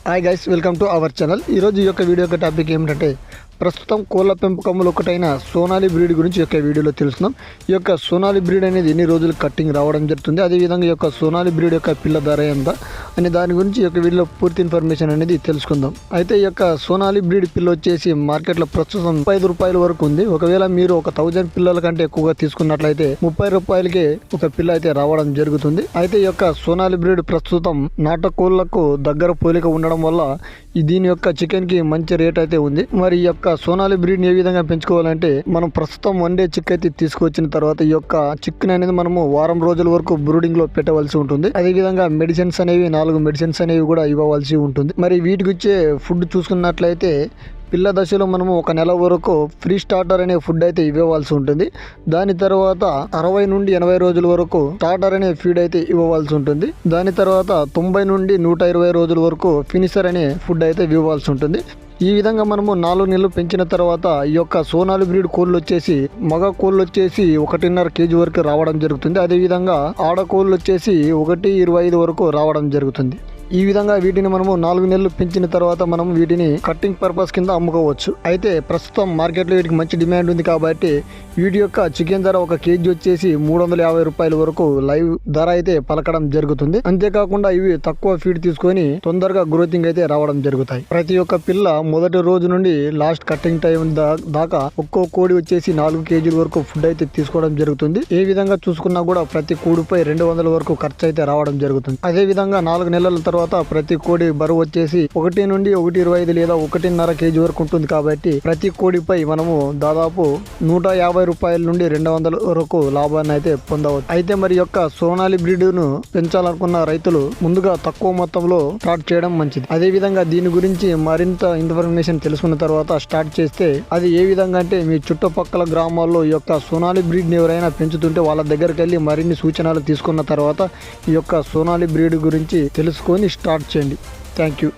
Hi guys, welcome to our channel. ఈరోజు ఈ యొక్క వీడియో యొక్క టాపిక్ ఏమిటంటే ప్రస్తుతం కోళ్ళ పెంపకంలో ఒకటైన సోనాలి బ్రీడ్ గురించి ఈ యొక్క వీడియోలో తెలుసుకుందాం. ఈ యొక్క సోనాలి బ్రీడ్ అనేది ఎన్ని రోజులు కట్టింగ్ రావడం జరుగుతుంది, అదేవిధంగా ఈ యొక్క సోనాలి బ్రీడ్ యొక్క పిల్ల ధర ఎంత అనే దాని గురించి ఈ యొక్క వీడియోలో పూర్తి ఇన్ఫర్మేషన్ అనేది తెలుసుకుందాం. అయితే ఈ యొక్క సోనాలి బ్రీడ్ పిల్ల వచ్చేసి మార్కెట్లో ప్రస్తుతం 35 రూపాయల వరకు ఉంది. ఒకవేళ మీరు ఒక 1000 పిల్లల కంటే ఎక్కువగా తీసుకున్నట్లయితే 30 రూపాయలకే ఒక పిల్ల అయితే రావడం జరుగుతుంది. అయితే ఈ యొక్క సోనాలి బ్రీడ్ ప్రస్తుతం నాటుకోళ్లకు దగ్గర పోలిక ఉండడం వల్ల దీని యొక్క చికెన్ కి మంచి రేట్ అయితే ఉంది. మరి ఈ యొక్క సోనాలి బ్రీడ్ ఏ విధంగా పెంచుకోవాలంటే, మనం ప్రస్తుతం వన్డే చిక్ అయితే తీసుకొచ్చిన తర్వాత ఈ యొక్క చికెన్ అనేది మనము వారం రోజుల వరకు బ్రూడింగ్ లో పెట్టవలసి ఉంటుంది. అదే విధంగా మెడిసిన్స్ అనేవి 4 మెడిసిన్స్ అనేవి కూడా ఇవ్వవలసి ఉంటుంది. మరి వీటికి వచ్చే ఫుడ్ చూసుకున్నట్లయితే పిల్ల దశలో మనము 1 నెల వరకు ఫ్రీ స్టార్టర్ అనే ఫుడ్ అయితే ఇవ్వవలసి ఉంటుంది. దాని తర్వాత 60 నుండి 80 రోజుల వరకు స్టార్టర్ అనే ఫీడ్ అయితే ఇవ్వవలసి ఉంటుంది. దాని తర్వాత 90 నుండి 120 రోజుల వరకు ఫినిషర్ అనే ఫుడ్ అయితే ఇవ్వవలసి ఉంటుంది. ఈ విధంగా మనము 4 నెలలు పెంచిన తర్వాత ఈ యొక్క సోనాలి బ్రీడ్ కోళ్ళు వచ్చేసి మగ కోళ్ళు వచ్చేసి 1.5 కేజీ వరకు రావడం జరుగుతుంది. అదేవిధంగా ఆడ కోళ్ళు వచ్చేసి 1.25 వరకు రావడం జరుగుతుంది. ఈ విధంగా వీటిని మనము 4 నెలలు పెంచిన తర్వాత మనం వీటిని కట్టింగ్ పర్పస్ కింద అమ్ముకోవచ్చు. అయితే ప్రస్తుతం మార్కెట్లో వీటికి మంచి డిమాండ్ ఉంది కాబట్టి వీటి యొక్క చికెన్ ధర 1 కేజీ వచ్చేసి 350 రూపాయల వరకు లైవ్ ధర అయితే పలకడం జరుగుతుంది. అంతేకాకుండా ఇవి తక్కువ ఫీడ్ తీసుకొని తొందరగా గ్రోతింగ్ అయితే రావడం జరుగుతాయి. ప్రతి ఒక్క పిల్ల మొదటి రోజు నుండి లాస్ట్ కట్టింగ్ టైం దాకా ఒక్కో కోడి వచ్చేసి 4 కేజీల వరకు ఫుడ్ అయితే తీసుకోవడం జరుగుతుంది. ఏ విధంగా చూసుకున్నా కూడా ప్రతి కోడిపై 200 వరకు ఖర్చు అయితే రావడం జరుగుతుంది. అదే విధంగా 4 నెలల తర్వాత ప్రతి కోడి బరువు వచ్చేసి 1 నుండి 1.25 లేదా 1.5 కేజీ వరకు ఉంటుంది. కాబట్టి ప్రతి కోడిపై మనము దాదాపు 150 రూపాయల నుండి 200 వరకు లాభాన్ని అయితే పొందవచ్చు. అయితే మరి యొక్క సోనాలి బ్రీడ్ ను పెంచాలనుకున్న రైతులు ముందుగా తక్కువ మొత్తంలో స్టార్ట్ చేయడం మంచిది. అదే విధంగా దీని గురించి మరింత ఇన్ఫర్మేషన్ తెలుసుకున్న తర్వాత స్టార్ట్ చేస్తే అది ఏ విధంగా అంటే మీ చుట్టుపక్కల గ్రామాల్లో ఈ యొక్క సోనాలి బ్రీడ్ ని ఎవరైనా పెంచుతుంటే వాళ్ళ దగ్గరికి వెళ్ళి మరిన్ని సూచనలు తీసుకున్న తర్వాత ఈ యొక్క సోనాలి బ్రీడ్ గురించి తెలుసుకొని స్టార్ట్ చేయండి. Thank you.